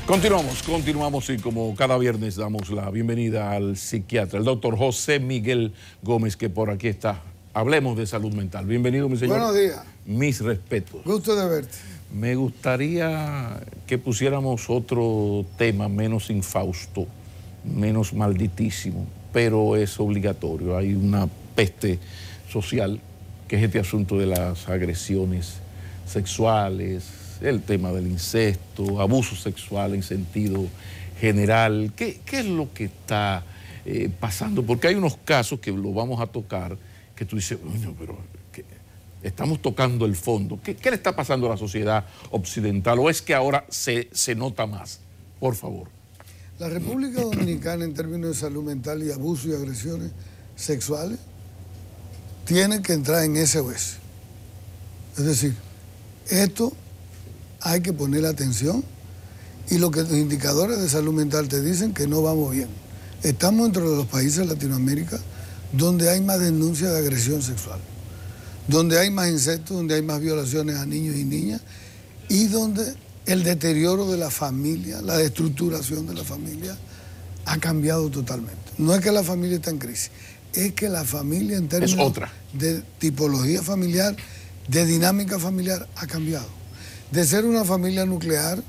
Continuamos y como cada viernes damos la bienvenida al psiquiatra, el doctor José Miguel Gómez, que por aquí está. Hablemos de salud mental. Bienvenido, mi señor. Buenos días. Mis respetos. Gusto de verte. Me gustaría que pusiéramos otro tema menos infausto, menos malditísimo, pero es obligatorio. Hay una peste social, que es este asunto de las agresiones sexuales, el tema del incesto, abuso sexual en sentido general. ¿Qué es lo que está pasando? Porque hay unos casos que lo vamos a tocar, que tú dices, bueno, pero estamos tocando el fondo. ¿Qué le está pasando a la sociedad occidental? ¿O es que ahora se nota más? Por favor. La República Dominicana, en términos de salud mental y abuso y agresiones sexuales, tiene que entrar en SOS. Es decir, esto hay que poner atención, y lo que los indicadores de salud mental te dicen que no vamos bien. Estamos entre los países de Latinoamérica donde hay más denuncias de agresión sexual, donde hay más incesto, donde hay más violaciones a niños y niñas, y donde el deterioro de la familia, la destructuración de la familia ha cambiado totalmente. No es que la familia está en crisis, es que la familia en términos de tipología familiar, de dinámica familiar, ha cambiado. De ser una familia nuclear,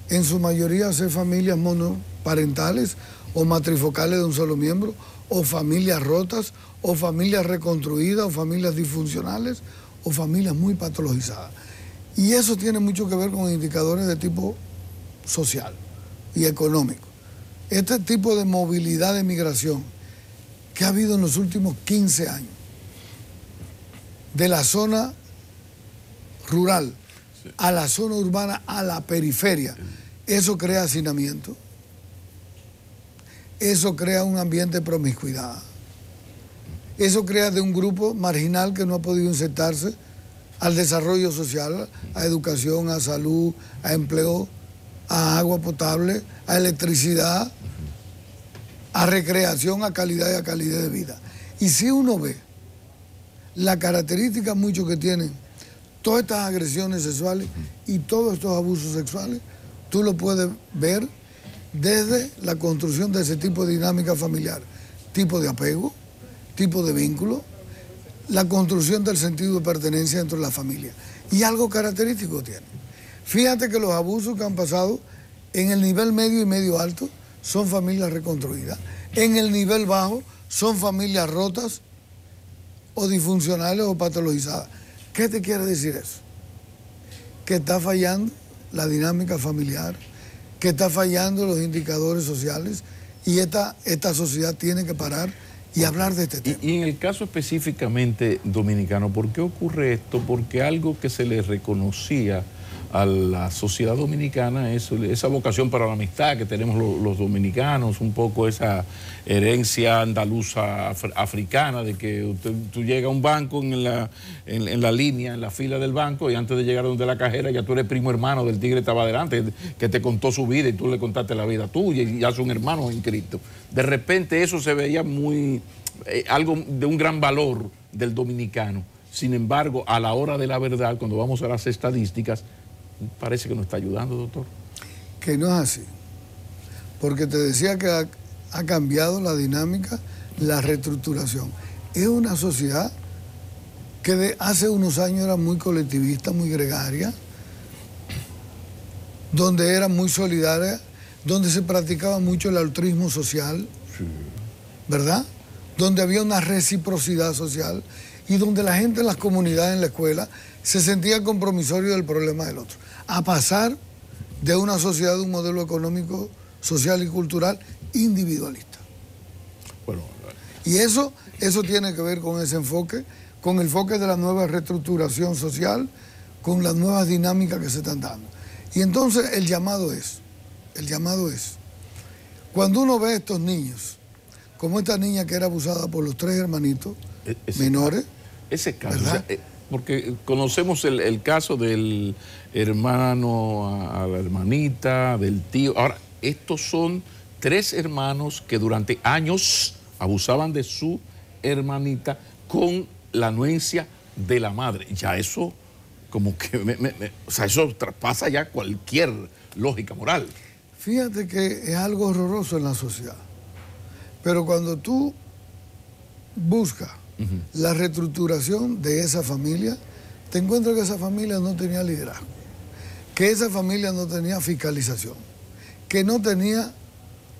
en su mayoría ser familias monoparentales o matrifocales de un solo miembro, o familias rotas, o familias reconstruidas, o familias disfuncionales, o familias muy patologizadas. Y eso tiene mucho que ver con indicadores de tipo social y económico. Este tipo de movilidad de migración que ha habido en los últimos 15 años, de la zona rural a la zona urbana, a la periferia, eso crea hacinamiento, eso crea un ambiente de promiscuidad, eso crea de un grupo marginal que no ha podido insertarse al desarrollo social, a educación, a salud, a empleo, a agua potable, a electricidad, a recreación, a calidad y a calidad de vida. Y si uno ve la característica mucho que tienen todas estas agresiones sexuales y todos estos abusos sexuales, tú lo puedes ver desde la construcción de ese tipo de dinámica familiar, tipo de apego, tipo de vínculo, la construcción del sentido de pertenencia dentro de la familia. Y algo característico tiene. Fíjate que los abusos que han pasado en el nivel medio y medio alto son familias reconstruidas. En el nivel bajo son familias rotas o disfuncionales o patologizadas. ¿Qué te quiere decir eso? Que está fallando la dinámica familiar, que está fallando los indicadores sociales, y esta sociedad tiene que parar y hablar de este tema. Y en el caso específicamente dominicano, ¿por qué ocurre esto? Porque algo que se le reconocía a la sociedad dominicana es esa vocación para la amistad que tenemos los dominicanos, un poco esa herencia andaluza africana de que tú llegas a un banco en la línea, en la fila del banco, y antes de llegar donde la cajera ya tú eres primo hermano del tigre que estaba adelante, que te contó su vida y tú le contaste la vida tuya y ya son hermanos en Cristo. De repente eso se veía muy algo de un gran valor del dominicano. Sin embargo, a la hora de la verdad, cuando vamos a las estadísticas, parece que nos está ayudando, doctor. Que no es así. Porque te decía que ha cambiado la dinámica, la reestructuración. Es una sociedad que hace unos años era muy colectivista, muy gregaria, donde era muy solidaria, donde se practicaba mucho el altruismo social, sí, ¿verdad? Donde había una reciprocidad social y donde la gente en las comunidades, en la escuela, se sentía compromisorio del problema del otro. A pasar de una sociedad, de un modelo económico, social y cultural individualista. Bueno, y eso tiene que ver con ese enfoque, con el enfoque de la nueva reestructuración social, con las nuevas dinámicas que se están dando. Y entonces el llamado es, cuando uno ve a estos niños, como esta niña que era abusada por los 3 hermanitos menores. Ese caso, o sea, porque conocemos el caso del hermano a la hermanita, del tío. Ahora, estos son 3 hermanos que durante años abusaban de su hermanita con la anuencia de la madre. Ya eso, como que, o sea, eso traspasa ya cualquier lógica moral. Fíjate que es algo horroroso en la sociedad. Pero cuando tú buscas la reestructuración de esa familia, te encuentras que esa familia no tenía liderazgo, que esa familia no tenía fiscalización, que no tenía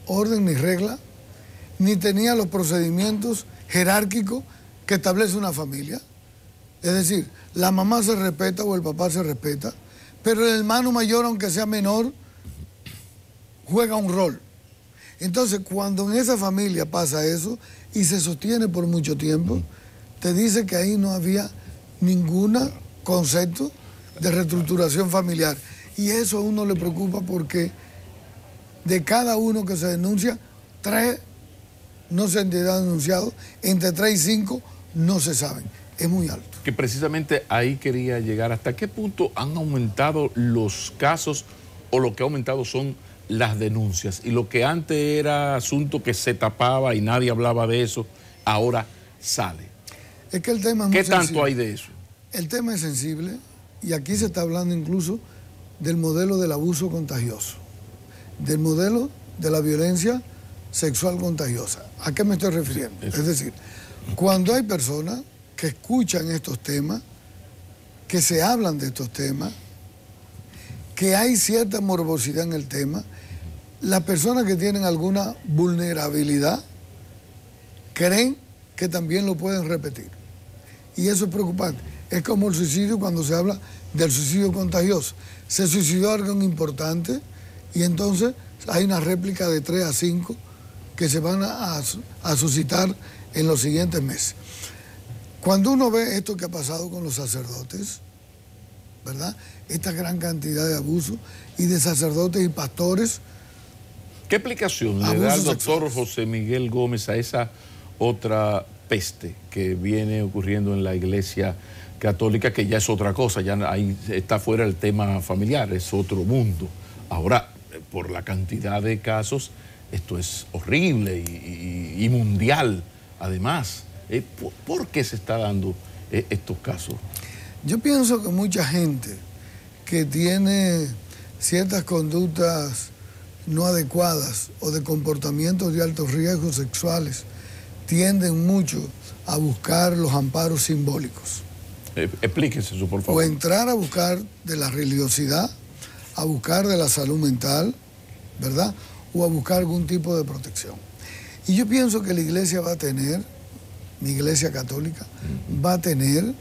orden ni regla, ni tenía los procedimientos jerárquicos que establece una familia. Es decir, la mamá se respeta o el papá se respeta, pero el hermano mayor, aunque sea menor, juega un rol. Entonces, cuando en esa familia pasa eso y se sostiene por mucho tiempo, te dice que ahí no había ningún concepto de reestructuración familiar. Y eso a uno le preocupa porque de cada uno que se denuncia, 3 no se han denunciado, entre 3 y 5 no se saben. Es muy alto. Que precisamente ahí quería llegar. ¿Hasta qué punto han aumentado los casos o lo que ha aumentado son las denuncias? Y lo que antes era asunto que se tapaba y nadie hablaba de eso, ahora sale. Es que el tema es muy sensible. ¿Qué tanto hay de eso? El tema es sensible y aquí se está hablando incluso del modelo del abuso contagioso, del modelo de la violencia sexual contagiosa. ¿A qué me estoy refiriendo? Eso. Es decir, cuando hay personas que escuchan estos temas, que se hablan de estos temas, que hay cierta morbosidad en el tema, las personas que tienen alguna vulnerabilidad creen que también lo pueden repetir. Y eso es preocupante. Es como el suicidio cuando se habla del suicidio contagioso. Se suicidó alguien importante y entonces hay una réplica de 3 a 5 que se van a suscitar en los siguientes meses. Cuando uno ve esto que ha pasado con los sacerdotes, ¿verdad? Esta gran cantidad de abusos y de sacerdotes y pastores. ¿Qué explicación le da el doctor José Miguel Gómez a esa otra peste que viene ocurriendo en la Iglesia Católica, que ya es otra cosa, ya ahí está fuera el tema familiar, es otro mundo? Ahora, por la cantidad de casos, esto es horrible y mundial, además. ¿Por qué se está dando estos casos? Yo pienso que mucha gente que tiene ciertas conductas no adecuadas o de comportamientos de altos riesgos sexuales tienden mucho a buscar los amparos simbólicos. Explíquese eso, por favor. O entrar a buscar de la religiosidad, a buscar de la salud mental, ¿verdad? O a buscar algún tipo de protección. Y yo pienso que la iglesia va a tener, mi iglesia católica, va a tener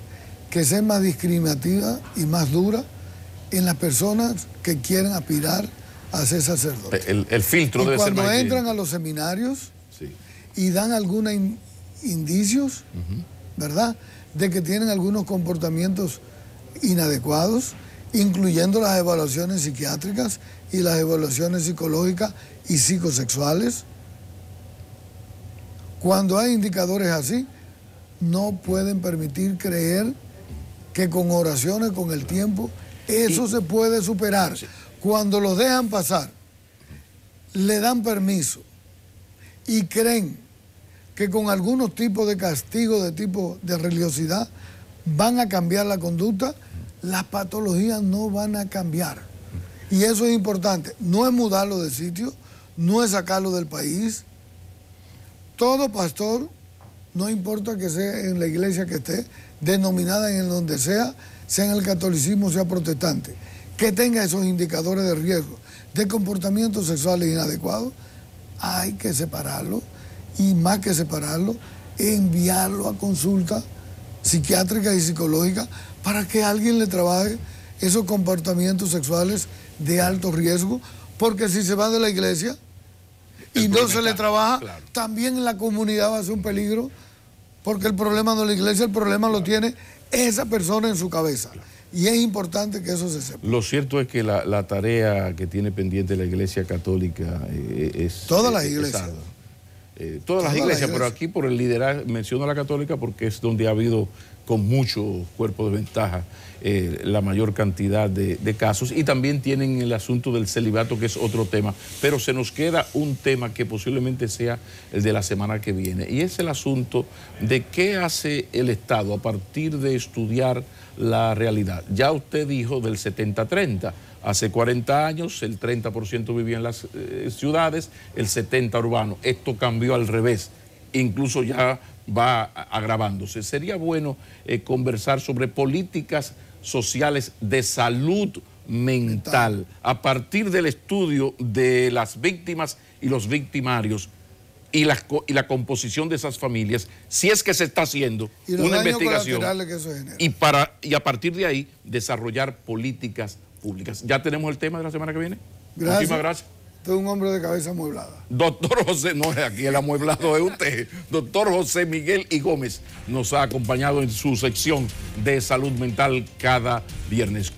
que ser más discriminativa y más dura en las personas que quieren aspirar a ser sacerdotes. El filtro debe ser más. Cuando entran a los seminarios y dan algunos indicios, ¿verdad?, de que tienen algunos comportamientos inadecuados, incluyendo las evaluaciones psiquiátricas y las evaluaciones psicológicas y psicosexuales. Cuando hay indicadores así, no pueden permitir creer que con oraciones, con el tiempo, eso se puede superar. Cuando los dejan pasar, le dan permiso y creen que con algunos tipos de castigo, de tipo de religiosidad, van a cambiar la conducta, las patologías no van a cambiar. Y eso es importante. No es mudarlo de sitio, no es sacarlo del país. Todo pastor, no importa que sea en la iglesia que esté, denominada en donde sea en el catolicismo, sea protestante, que tenga esos indicadores de riesgo de comportamientos sexuales inadecuados, hay que separarlo. Y más que separarlo, enviarlo a consulta psiquiátrica y psicológica para que alguien le trabaje esos comportamientos sexuales de alto riesgo, porque si se va de la iglesia y no se le trabaja, también en la comunidad va a ser un peligro, porque el problema no es la iglesia, el problema lo tiene esa persona en su cabeza. Y es importante que eso se sepa. Lo cierto es que la tarea que tiene pendiente la Iglesia Católica es... Todas las iglesias. Todas las iglesias, pero aquí por el liderazgo, menciono la católica porque es donde ha habido con mucho cuerpo de ventaja la mayor cantidad de casos, y también tienen el asunto del celibato, que es otro tema, pero se nos queda un tema que posiblemente sea el de la semana que viene, y es el asunto de qué hace el Estado a partir de estudiar la realidad. Ya usted dijo del 70-30, Hace 40 años el 30% vivía en las ciudades, el 70% urbano. Esto cambió al revés, incluso ya va agravándose. Sería bueno conversar sobre políticas sociales de salud mental a partir del estudio de las víctimas y los victimarios y la composición de esas familias, si es que se está haciendo una investigación que eso genera. y a partir de ahí desarrollar políticas públicas. ¿Ya tenemos el tema de la semana que viene? Gracias. Muchísimas gracias. Usted es un hombre de cabeza amueblada. Doctor José, no es aquí el amueblado, es usted. Doctor José Miguel I. Gómez nos ha acompañado en su sección de salud mental cada viernes.